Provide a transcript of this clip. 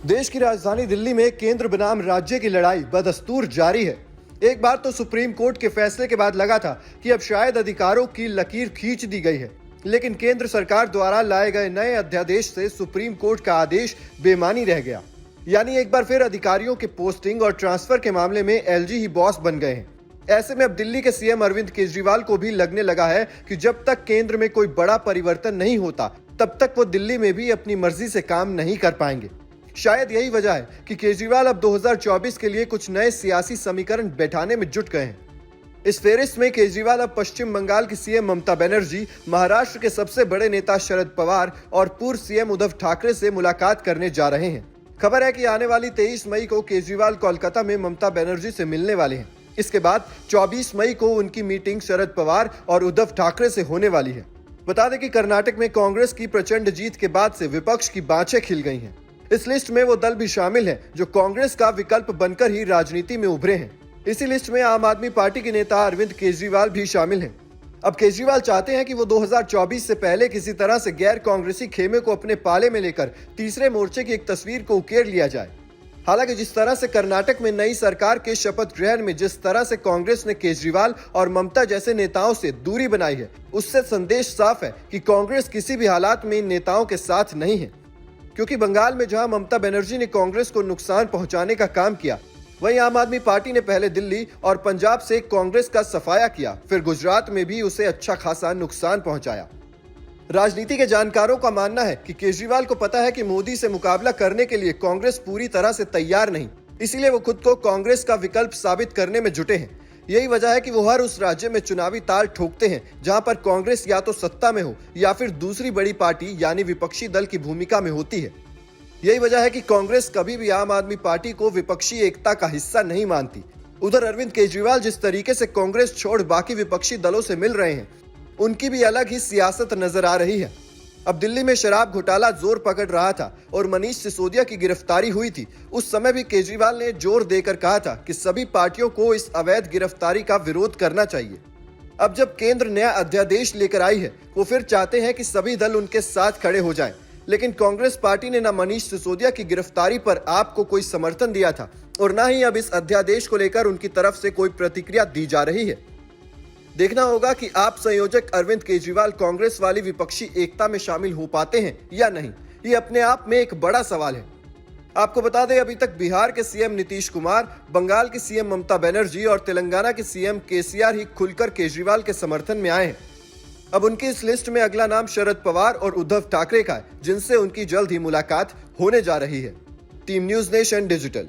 देश की राजधानी दिल्ली में केंद्र बनाम राज्य की लड़ाई बदस्तूर जारी है। एक बार तो सुप्रीम कोर्ट के फैसले के बाद लगा था कि अब शायद अधिकारों की लकीर खींच दी गई है, लेकिन केंद्र सरकार द्वारा लाए गए नए अध्यादेश से सुप्रीम कोर्ट का आदेश बेमानी रह गया। यानी एक बार फिर अधिकारियों के पोस्टिंग और ट्रांसफर के मामले में एलजी ही बॉस बन गए हैं। ऐसे में अब दिल्ली के सीएम अरविंद केजरीवाल को भी लगने लगा है कि जब तक केंद्र में कोई बड़ा परिवर्तन नहीं होता, तब तक वो दिल्ली में भी अपनी मर्जी से काम नहीं कर पाएंगे। शायद यही वजह है कि केजरीवाल अब 2024 के लिए कुछ नए सियासी समीकरण बैठाने में जुट गए हैं। इस फेरिस्त में केजरीवाल अब पश्चिम बंगाल की सीएम ममता बनर्जी, महाराष्ट्र के सबसे बड़े नेता शरद पवार और पूर्व सीएम उद्धव ठाकरे से मुलाकात करने जा रहे हैं। खबर है कि आने वाली 23 मई को केजरीवाल कोलकाता में ममता बनर्जी से मिलने वाले हैं। इसके बाद 24 मई को उनकी मीटिंग शरद पवार और उद्धव ठाकरे से होने वाली है। बता दें कि कर्नाटक में कांग्रेस की प्रचंड जीत के बाद से विपक्ष की बाँछें खिल गई हैं। इस लिस्ट में वो दल भी शामिल हैं जो कांग्रेस का विकल्प बनकर ही राजनीति में उभरे हैं। इसी लिस्ट में आम आदमी पार्टी के नेता अरविंद केजरीवाल भी शामिल हैं। अब केजरीवाल चाहते हैं कि वो 2024 से पहले किसी तरह से गैर कांग्रेसी खेमे को अपने पाले में लेकर तीसरे मोर्चे की एक तस्वीर को उकेर लिया जाए। हालांकि जिस तरह से कर्नाटक में नई सरकार के शपथ ग्रहण में जिस तरह से कांग्रेस ने केजरीवाल और ममता जैसे नेताओं से दूरी बनाई है, उससे संदेश साफ है कि कांग्रेस किसी भी हालात में इन नेताओं के साथ नहीं है। क्योंकि बंगाल में जहां ममता बनर्जी ने कांग्रेस को नुकसान पहुंचाने का काम किया, वहीं आम आदमी पार्टी ने पहले दिल्ली और पंजाब से कांग्रेस का सफाया किया, फिर गुजरात में भी उसे अच्छा खासा नुकसान पहुंचाया। राजनीति के जानकारों का मानना है कि केजरीवाल को पता है कि मोदी से मुकाबला करने के लिए कांग्रेस पूरी तरह से तैयार नहीं, इसीलिए वो खुद को कांग्रेस का विकल्प साबित करने में जुटे हैं। यही वजह है कि वो हर उस राज्य में चुनावी ताल ठोकते हैं जहां पर कांग्रेस या तो सत्ता में हो या फिर दूसरी बड़ी पार्टी यानी विपक्षी दल की भूमिका में होती है। यही वजह है कि कांग्रेस कभी भी आम आदमी पार्टी को विपक्षी एकता का हिस्सा नहीं मानती। उधर अरविंद केजरीवाल जिस तरीके से कांग्रेस छोड़ बाकी विपक्षी दलों से मिल रहे हैं, उनकी भी अलग ही सियासत नजर आ रही है। अब दिल्ली में शराब घोटाला जोर पकड़ रहा था और मनीष सिसोदिया की गिरफ्तारी हुई थी। उस समय भी केजरीवाल ने जोर देकर कहा था कि सभी पार्टियों को इस अवैध गिरफ्तारी का विरोध करना चाहिए। अब जब केंद्र नया अध्यादेश लेकर आई है, वो फिर चाहते हैं कि सभी दल उनके साथ खड़े हो जाएं। लेकिन कांग्रेस पार्टी ने न मनीष सिसोदिया की गिरफ्तारी पर आपको कोई समर्थन दिया था और न ही अब इस अध्यादेश को लेकर उनकी तरफ से कोई प्रतिक्रिया दी जा रही है। देखना होगा कि आप संयोजक अरविंद केजरीवाल कांग्रेस वाली विपक्षी एकता में शामिल हो पाते हैं या नहीं। ये अपने आप में एक बड़ा सवाल है। आपको बता दें, अभी तक बिहार के सीएम नीतीश कुमार, बंगाल की सीएम ममता बनर्जी और तेलंगाना के सीएम केसीआर ही खुलकर केजरीवाल के समर्थन में आए हैं। अब उनकी इस लिस्ट में अगला नाम शरद पवार और उद्धव ठाकरे का है, जिनसे उनकी जल्द ही मुलाकात होने जा रही है। Team news nation digital.